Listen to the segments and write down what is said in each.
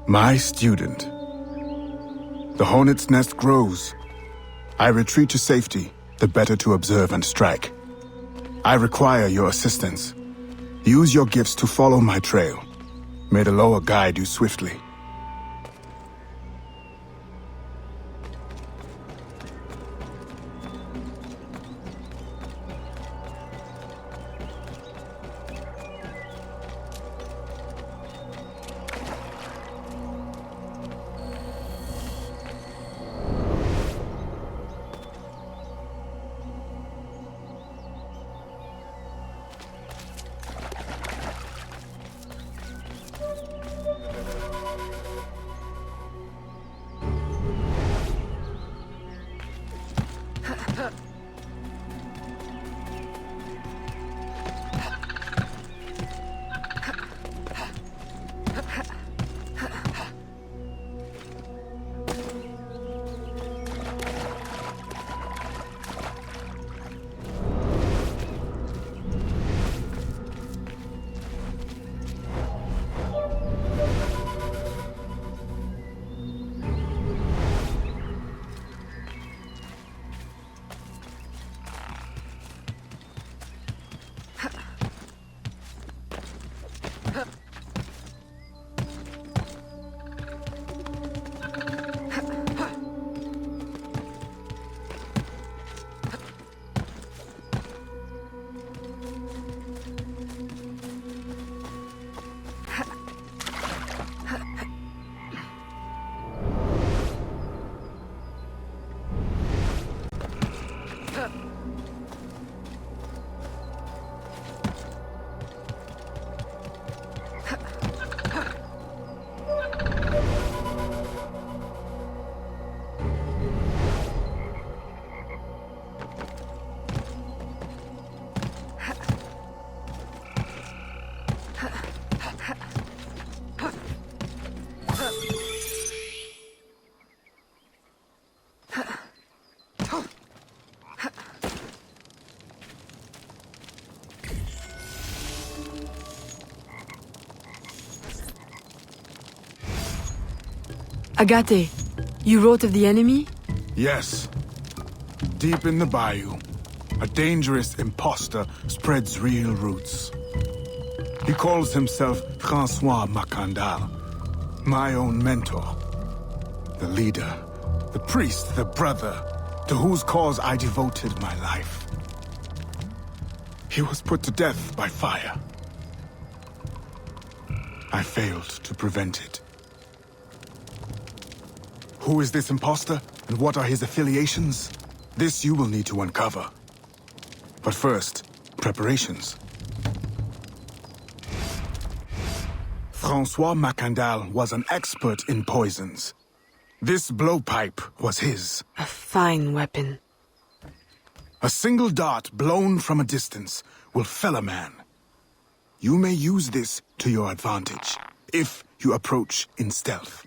My student. The hornet's nest grows. I retreat to safety, the better to observe and strike. I require your assistance. Use your gifts to follow my trail. May the Loa guide you swiftly. Agate, you wrote of the enemy? Yes. Deep in the bayou, a dangerous imposter spreads real roots. He calls himself Francois Mackandal, my own mentor. The leader, the priest, the brother, to whose cause I devoted my life. He was put to death by fire. I failed to prevent it. Who is this imposter, and what are his affiliations? This you will need to uncover. But first, preparations. Francois Mackandal was an expert in poisons. This blowpipe was his. A fine weapon. A single dart blown from a distance will fell a man. You may use this to your advantage, if you approach in stealth.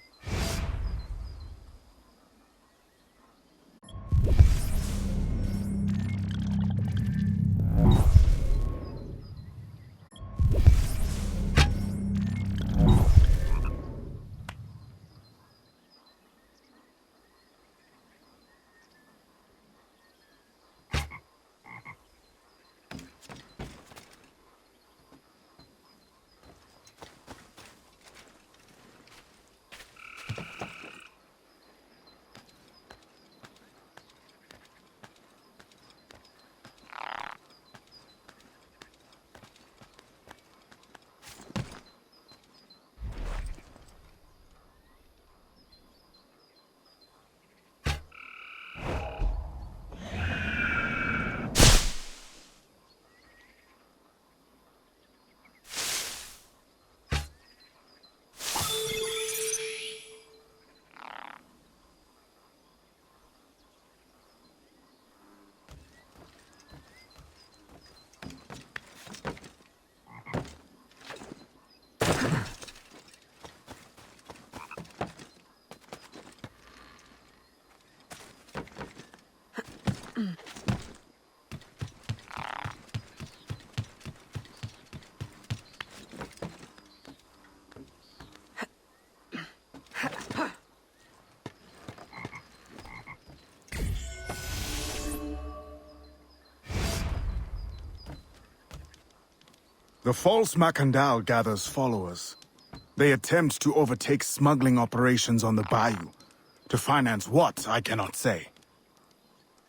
The false Mackandal gathers followers. They attempt to overtake smuggling operations on the bayou. To finance what, I cannot say.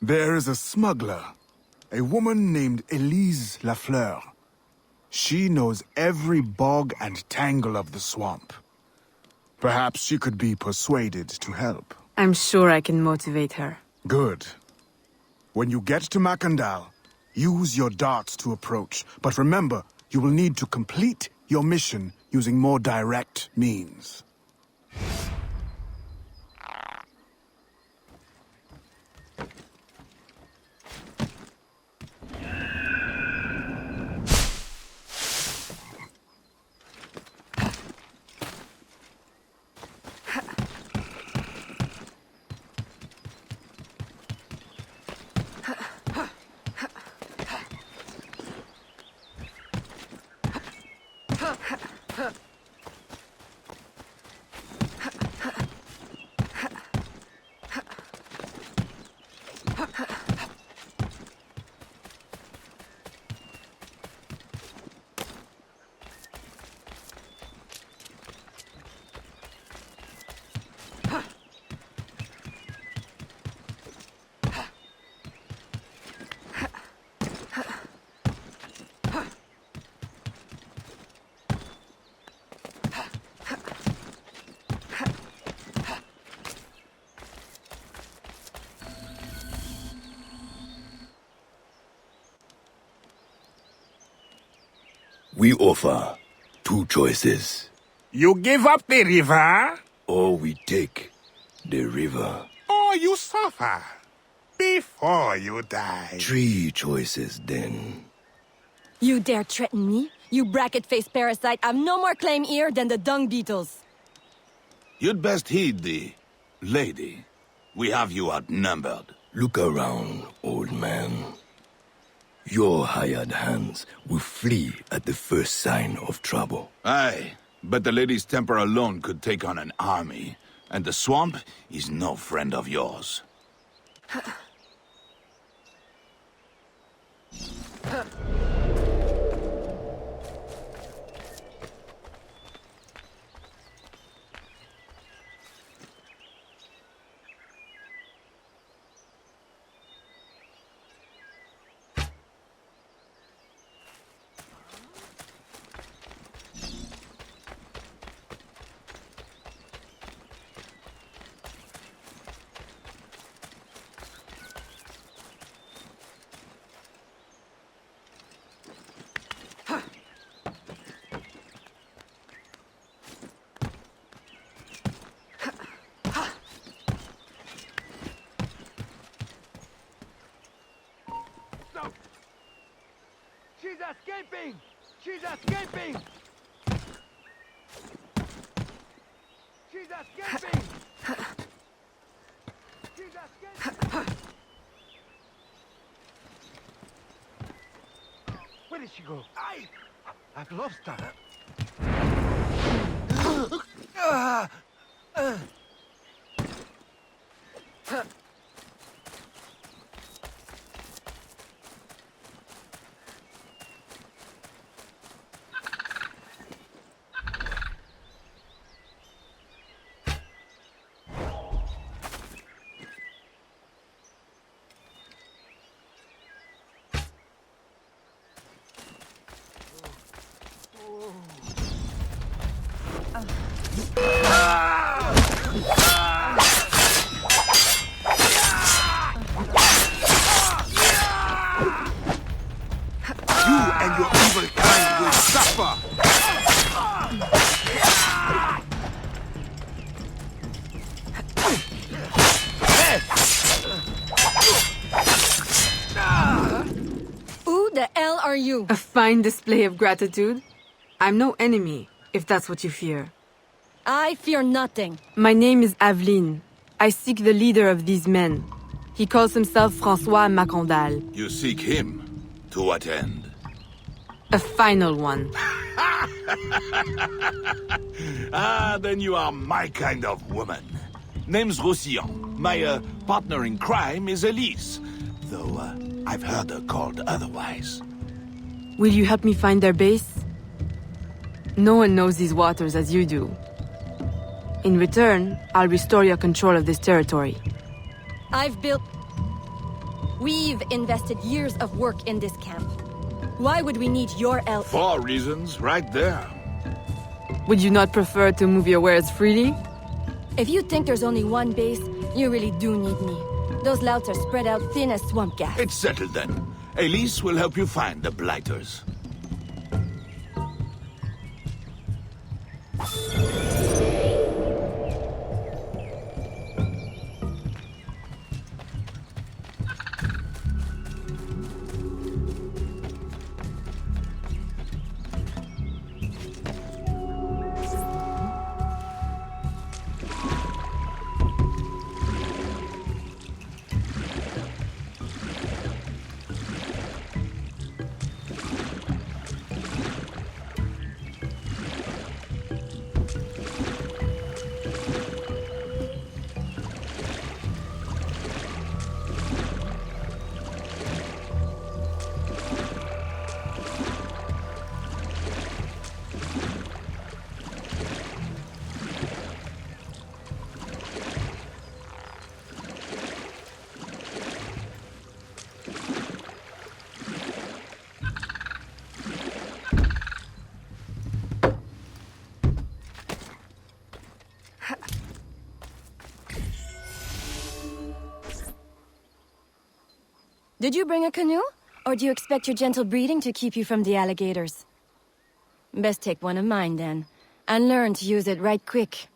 There is a smuggler, a woman named Elise Lafleur. She knows every bog and tangle of the swamp. Perhaps she could be persuaded to help. I'm sure I can motivate her. Good. When you get to Mackandal, use your darts to approach. But remember, you will need to complete your mission using more direct means. We offer 2 choices. You give up the river, Or we take the river. or you suffer before you die. 3 choices then. You dare threaten me? You bracket-faced parasite, I've no more claim here than the dung beetles. You'd best heed the lady. We have you outnumbered. Look around, old man. Your hired hands will flee at the first sign of trouble. Aye, but the lady's temper alone could take on an army, and the swamp is no friend of yours. She's escaping! She's escaping! She's escaping! She's escaping! Where did she go? I've lost her. You and your evil kind will suffer! Who the hell are you? A fine display of gratitude. I'm no enemy, if that's what you fear. I fear nothing. My name is Aveline. I seek the leader of these men. He calls himself François Mackandal. You seek him. To what end? A final one. Ah, then you are my kind of woman. Name's Roussillon. My partner in crime is Elise. Though I've heard her called otherwise. Will you help me find their base? No one knows these waters as you do. In return, I'll restore your control of this territory. We've invested years of work in this camp. Why would we need your help? 4 reasons, right there. Would you not prefer to move your wares freely? If you think there's only one base, you really do need me. Those louts are spread out thin as swamp gas. It's settled then. Elise will help you find the Blighters. Did you bring a canoe? Or do you expect your gentle breeding to keep you from the alligators? Best take one of mine, then. And learn to use it right quick.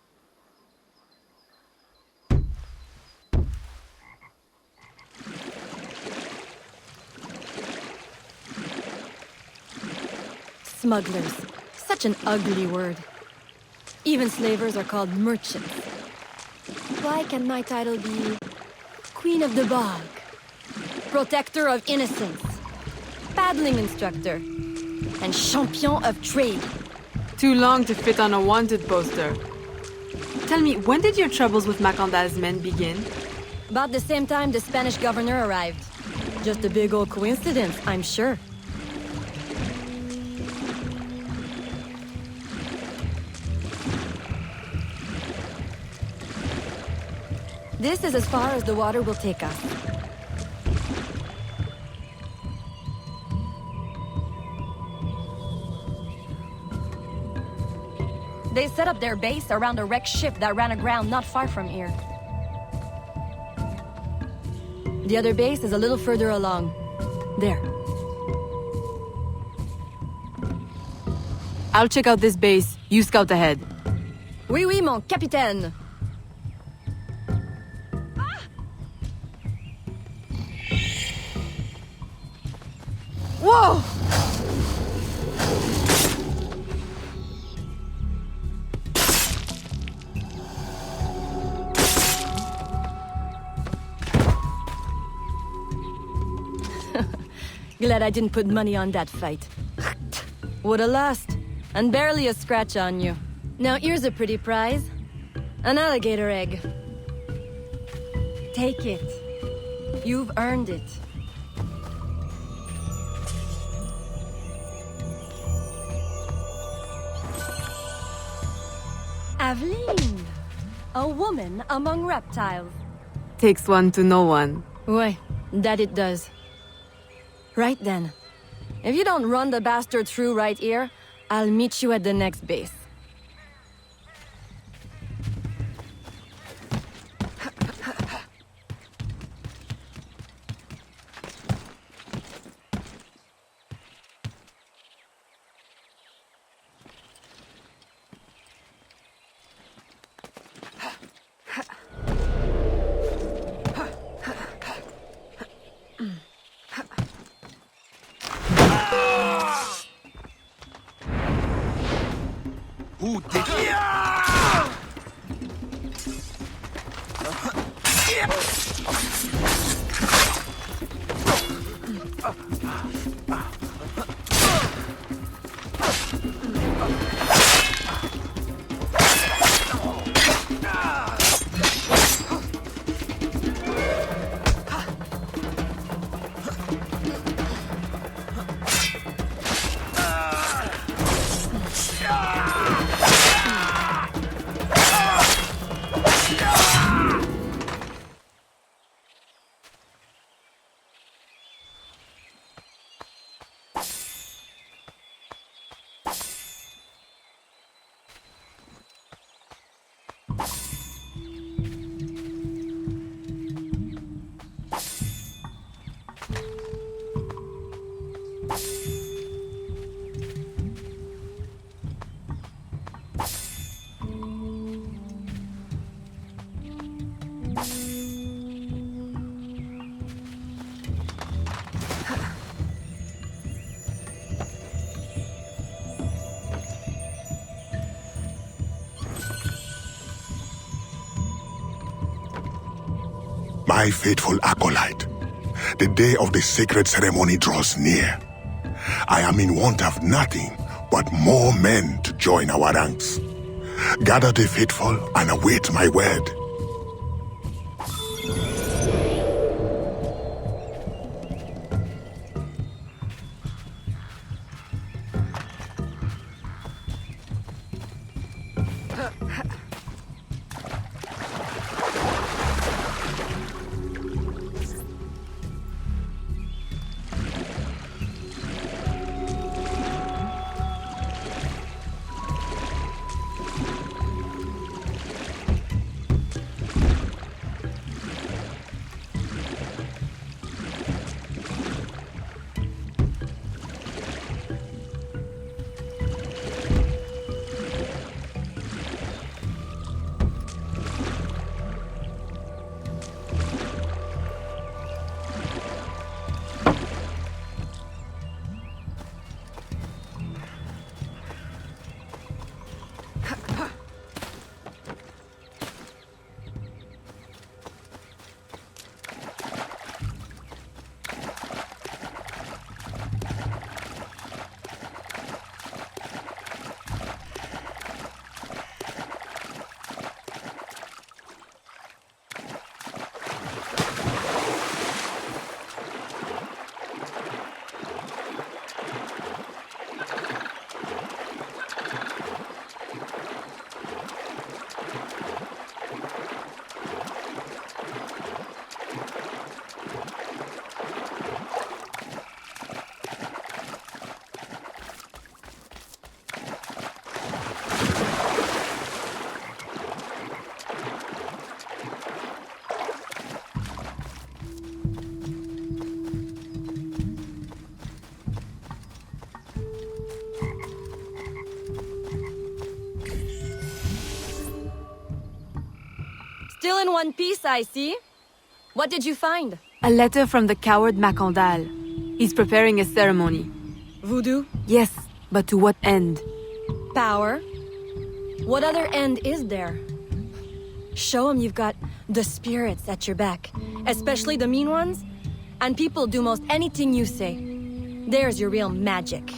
Smugglers. Such an ugly word. Even slavers are called merchants. Why can my title be... Queen of the Bog? Protector of Innocence, paddling instructor, and champion of trade. Too long to fit on a wanted poster. Tell me, when did your troubles with Mackandal's men begin? About the same time the Spanish governor arrived. Just a big old coincidence, I'm sure. This is as far as the water will take us. They set up their base around a wrecked ship that ran aground not far from here. The other base is a little further along. There. I'll check out this base. You scout ahead. Oui, oui, mon capitaine. Whoa! Glad I didn't put money on that fight. Woulda lost. And barely a scratch on you. Now here's a pretty prize. An alligator egg. Take it. You've earned it. Aveline. A woman among reptiles. Takes one to know one. Ouais, that it does. Right then. If you don't run the bastard through right here, I'll meet you at the next base. Who did My faithful Acolyte, the day of the sacred ceremony draws near. I am in want of nothing but more men to join our ranks. Gather the faithful and await my word. Still in one piece, I see. What did you find? A letter from the coward Mackandal. He's preparing a ceremony. Voodoo? Yes, but to what end? Power? What other end is there? Show him you've got the spirits at your back, especially the mean ones, and people do most anything you say. There's your real magic.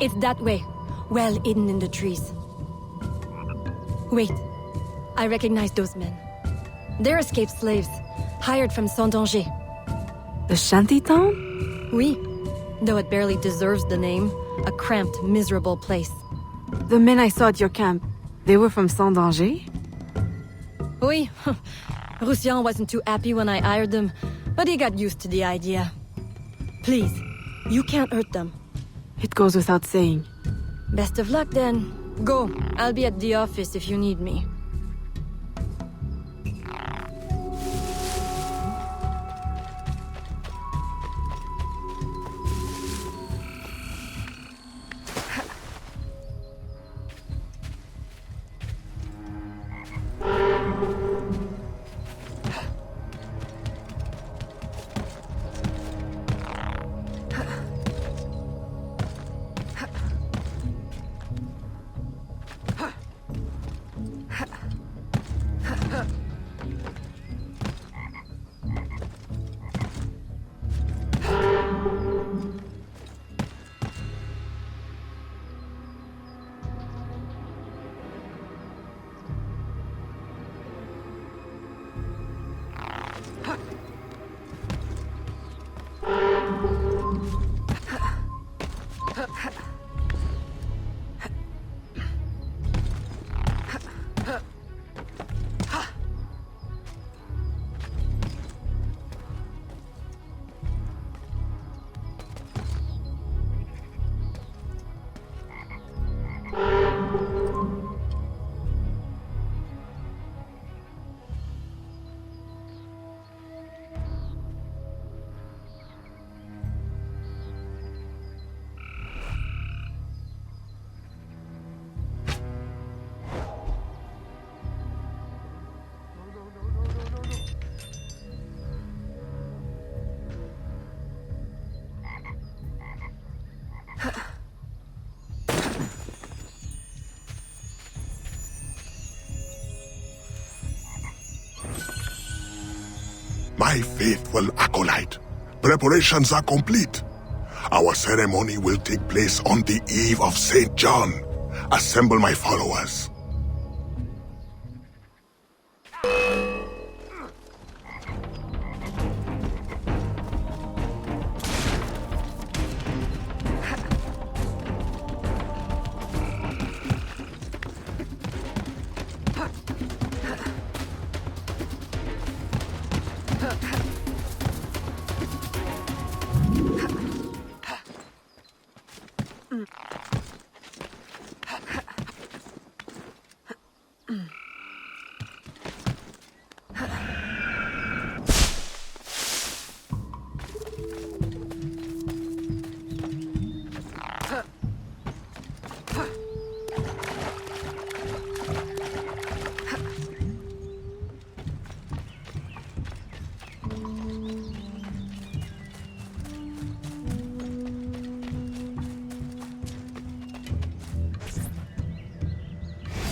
It's that way, well hidden in the trees. Wait, I recognize those men. They're escaped slaves, hired from Saint-Danger. The shantytown? Oui, though it barely deserves the name. A cramped, miserable place. The men I saw at your camp, they were from Saint-Danger? Oui, Roussillon wasn't too happy when I hired them, but he got used to the idea. Please, you can't hurt them. It goes without saying. Best of luck then. Go, I'll be at the office if you need me. My faithful acolyte, preparations are complete. Our ceremony will take place on the eve of St. John. Assemble my followers.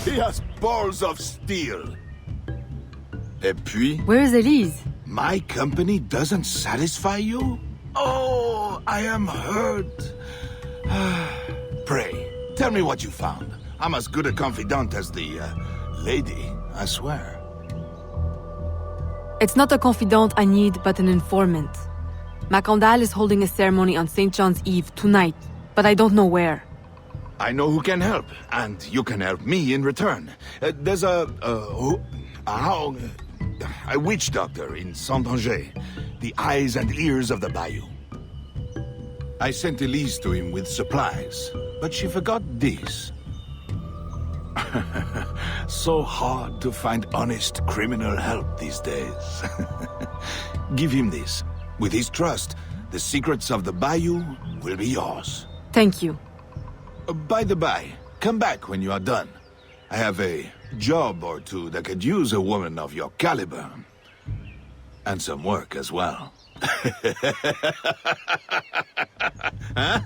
He has balls of steel. Et puis, Where is Elise? my company doesn't satisfy you? Oh, I am hurt. Pray, tell me what you found. I'm as good a confidant as the lady, I swear. It's not a confidant I need, but an informant. Mackandal is holding a ceremony on St. John's Eve tonight, but I don't know where. I know who can help, and you can help me in return. There's a witch doctor in Saint-Anger, the eyes and ears of the bayou. I sent Elise to him with supplies, but she forgot this. So hard to find honest criminal help these days. Give him this. With his trust, the secrets of the bayou will be yours. Thank you. By the by, come back when you are done. I have a job or two that could use a woman of your caliber. And some work as well. Huh?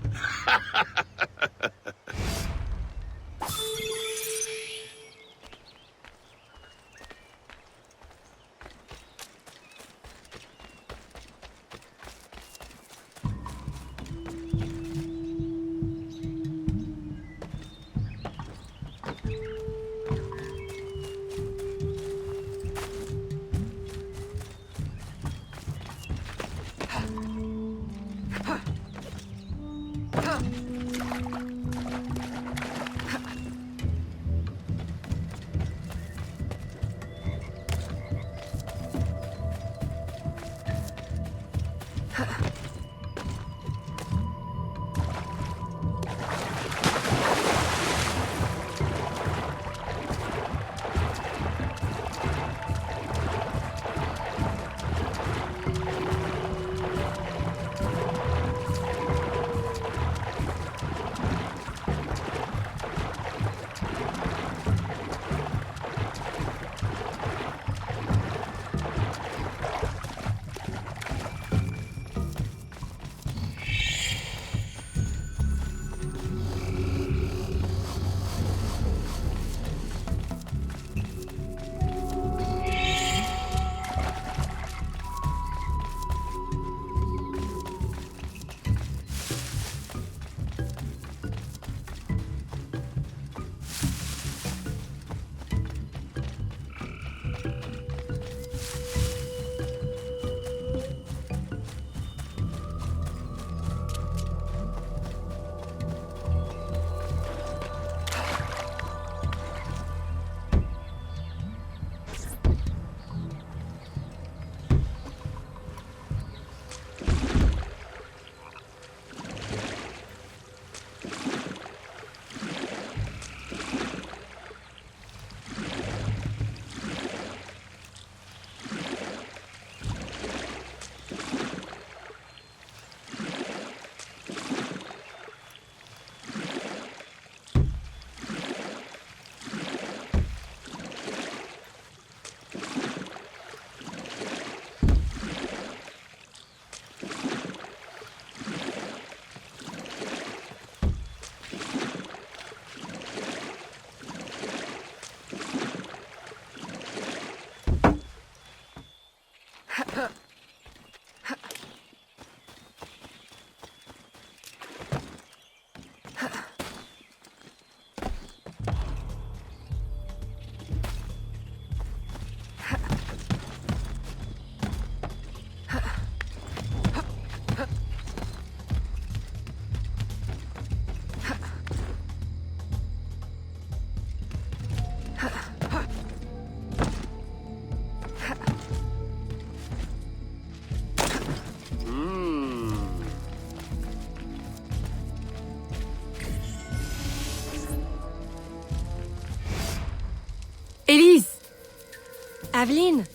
Aveline,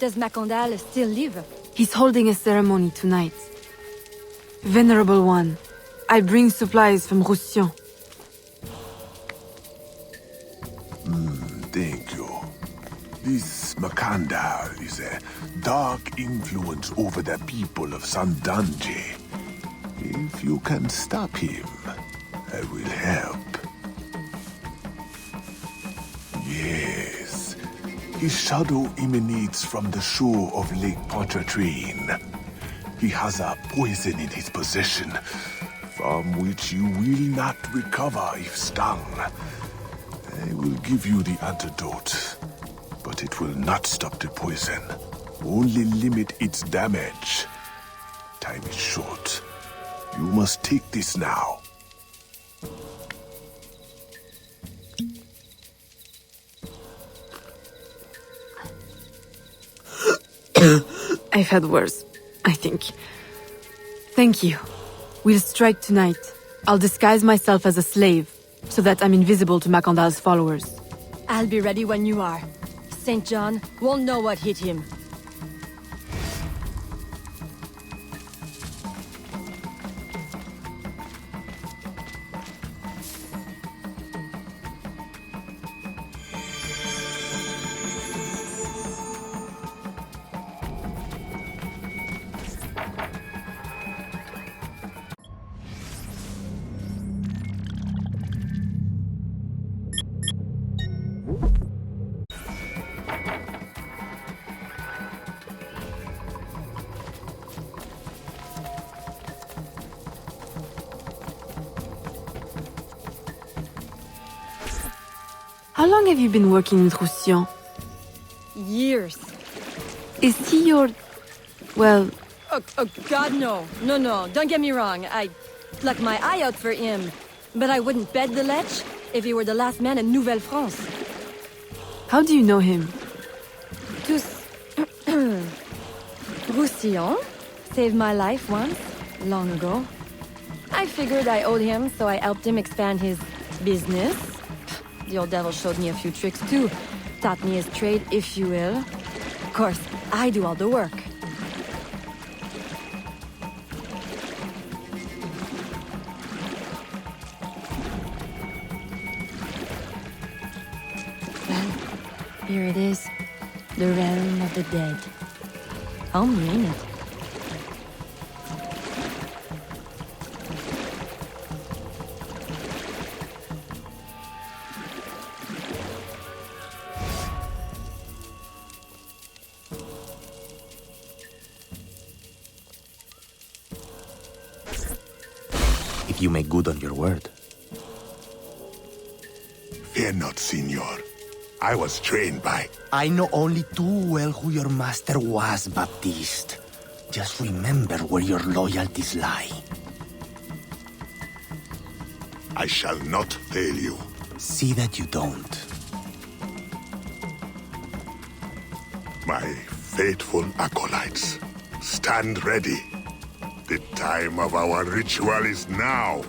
does Mackandal still live? He's holding a ceremony tonight. Venerable One, I bring supplies from Roussillon. Thank you. This Mackandal is a dark influence over the people of Sandanje. If you can stop him, I will help. Yes. His shadow emanates from the shore of Lake Pontchartrain. He has a poison in his possession, from which you will not recover if stung. I will give you the antidote, but it will not stop the poison. Only limit its damage. Time is short. You must take this now. I've had worse, I think. Thank you. We'll strike tonight. I'll disguise myself as a slave, so that I'm invisible to Mackandal's followers. I'll be ready when you are. St. John won't know what hit him. How long have you been working with Roussillon? Years. Is he your... well... Oh, God, no. No, don't get me wrong. I pluck my eye out for him. But I wouldn't bet the lech if he were the last man in Nouvelle-France. How do you know him? Tous... Roussillon saved my life once, long ago. I figured I owed him, so I helped him expand his business. The old devil showed me a few tricks too. Taught me his trade, if you will. Of course, I do all the work. Well, here it is. The realm of the dead. Homely, ain't it? If you make good on your word. Fear not, Signor. I was trained by... I know only too well who your master was, Baptiste. Just remember where your loyalties lie. I shall not fail you. See that you don't. My faithful acolytes, stand ready. The time of our ritual is now.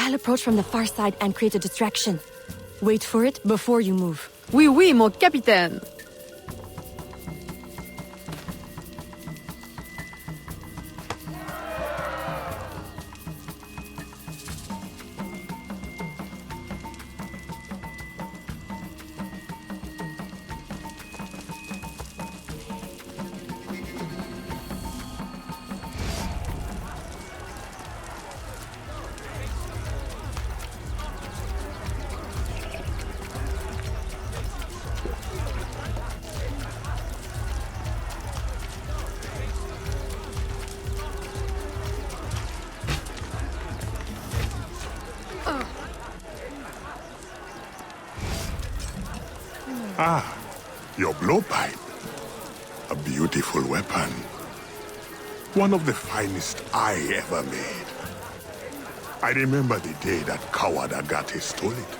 I'll approach from the far side and create a distraction. Wait for it before you move. Oui, oui, mon capitaine. Ah, your blowpipe. A beautiful weapon. One of the finest I ever made. I remember the day that coward Agate stole it.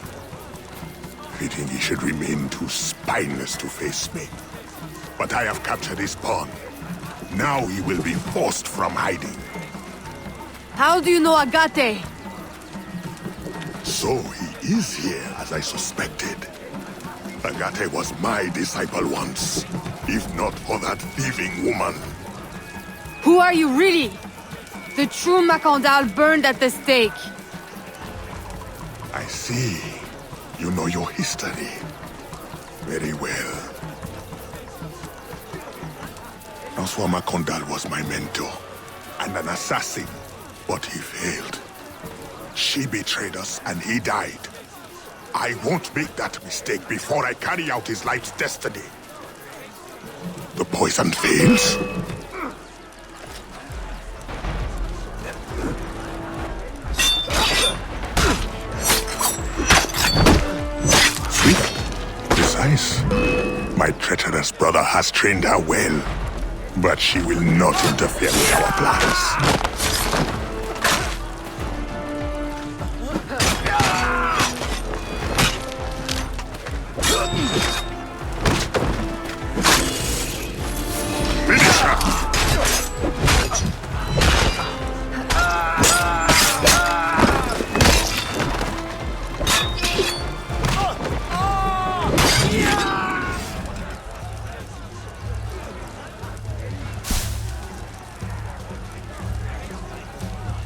Fitting he should remain too spineless to face me. But I have captured his pawn. Now he will be forced from hiding. How do you know Agate? So he is here, as I suspected. Agate was my disciple once, if not for that thieving woman. Who are you really? The true Mackandal burned at the stake. I see. You know your history. Very well. François Mackandal was my mentor, and an assassin, but he failed. She betrayed us, and he died. I won't make that mistake before I carry out his life's destiny. The poison fails. Swift, precise. My treacherous brother has trained her well, but she will not interfere with our plans.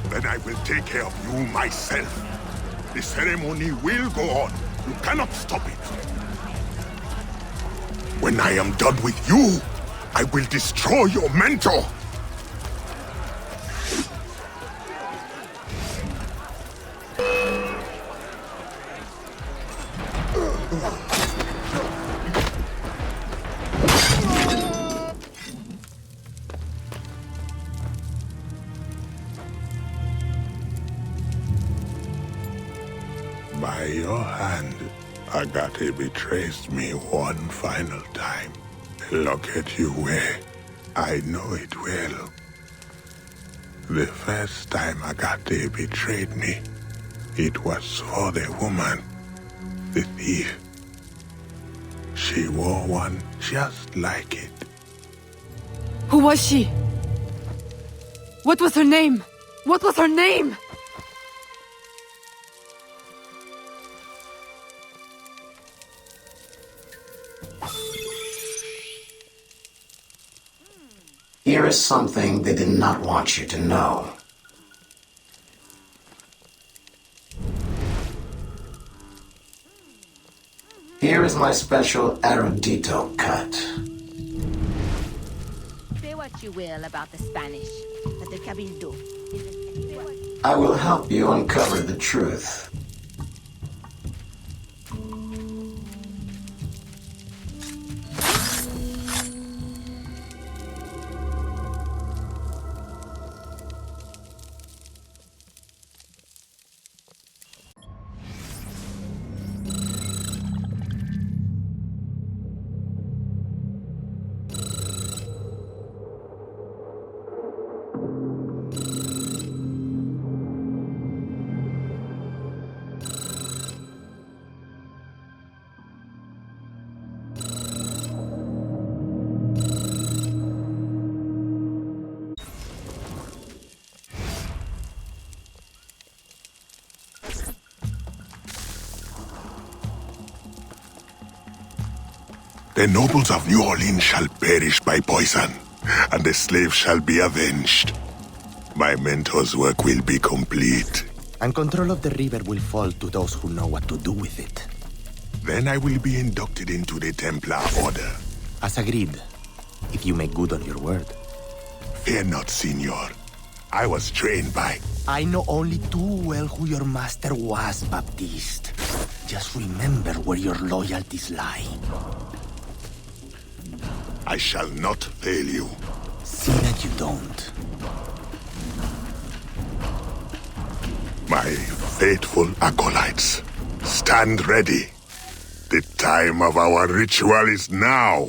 Then I will take care of you myself. The ceremony will go on. You cannot stop it. When I am done with you, I will destroy your mentor. By your hand, Agate betrays me one final time. Look at you where I know it well. The first time Agate betrayed me, it was for the woman, the thief. She wore one just like it. Who was she? What was her name? What was her name? Here is something they did not want you to know. Here is my special Erudito cut. Say what you will about the Spanish, but the Cabildo isn't. I will help you uncover the truth. The nobles of New Orleans shall perish by poison, and the slaves shall be avenged. My mentor's work will be complete. And control of the river will fall to those who know what to do with it. Then I will be inducted into the Templar Order. As agreed, if you make good on your word. Fear not, Signor. I was trained by... I know only too well who your master was, Baptiste. Just remember where your loyalties lie. I shall not fail you. See that you don't. My faithful acolytes, stand ready. The time of our ritual is now.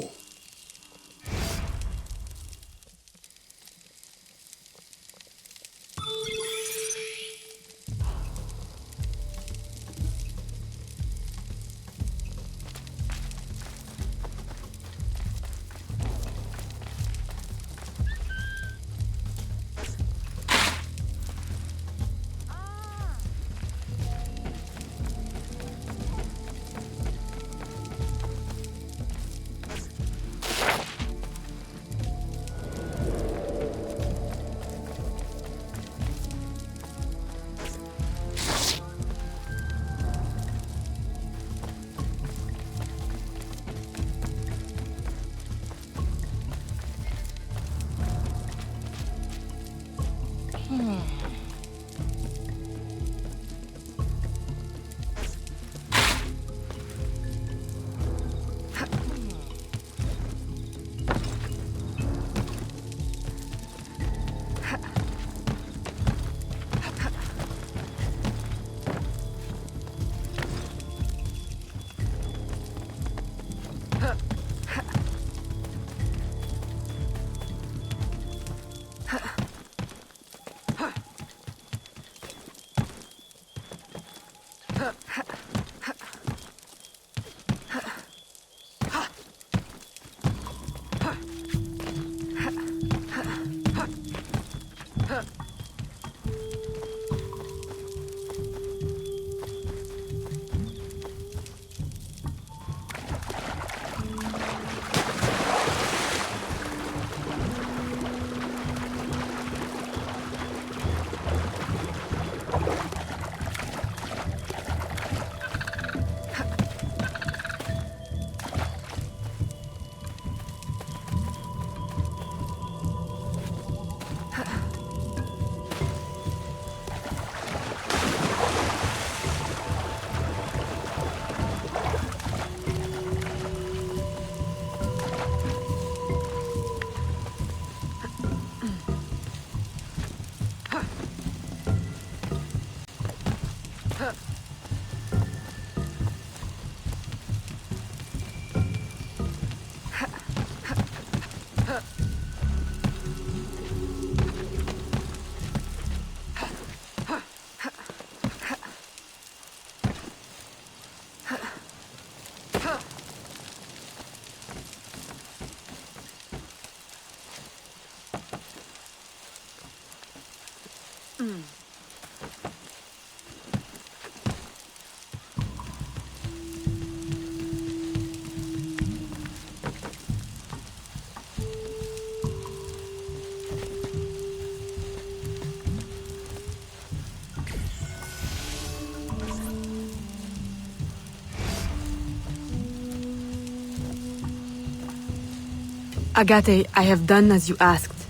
Agate, I have done as you asked.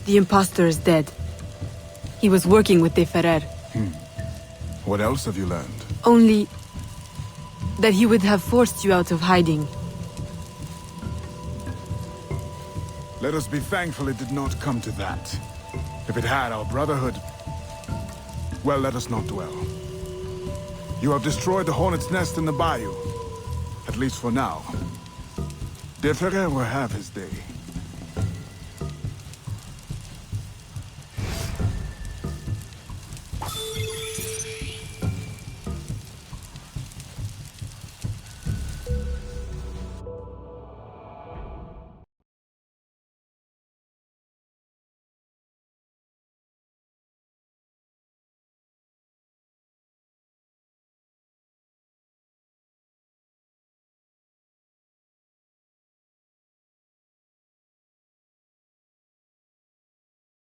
The impostor is dead. He was working with De Ferrer. What else have you learned? Only that he would have forced you out of hiding. Let us be thankful it did not come to that. If it had, our brotherhood... Well, let us not dwell. You have destroyed the hornet's nest in the bayou. At least for now. De Ferrer will have his day.